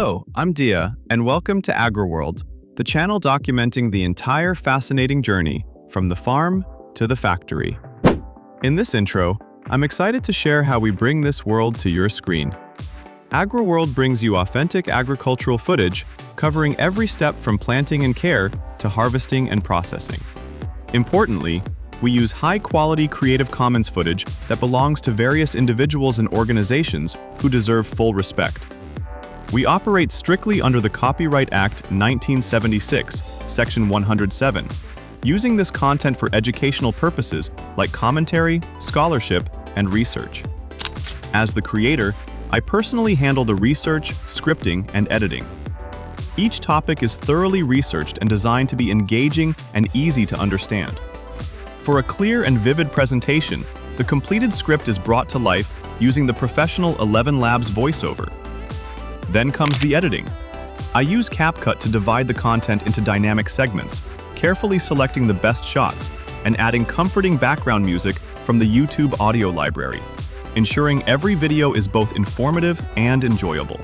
Hello, I'm Dia, and welcome to AgriWorld, the channel documenting the entire fascinating journey from the farm to the factory. In this intro, I'm excited to share how we bring this world to your screen. AgriWorld brings you authentic agricultural footage covering every step from planting and care to harvesting and processing. Importantly, we use high-quality Creative Commons footage that belongs to various individuals and organizations who deserve full respect. We operate strictly under the Copyright Act 1976, Section 107, using this content for educational purposes like commentary, scholarship, and research. As the creator, I personally handle the research, scripting, and editing. Each topic is thoroughly researched and designed to be engaging and easy to understand. For a clear and vivid presentation, the completed script is brought to life using the professional ElevenLabs Voiceover. Then comes the editing. I use CapCut to divide the content into dynamic segments, carefully selecting the best shots and adding comforting background music from the YouTube audio library, ensuring every video is both informative and enjoyable.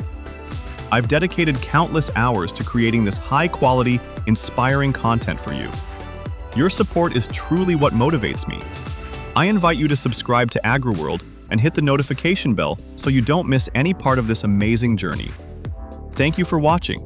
I've dedicated countless hours to creating this high-quality, inspiring content for you. Your support is truly what motivates me. I invite you to subscribe to AgriWorld and hit the notification bell so you don't miss any part of this amazing journey. Thank you for watching.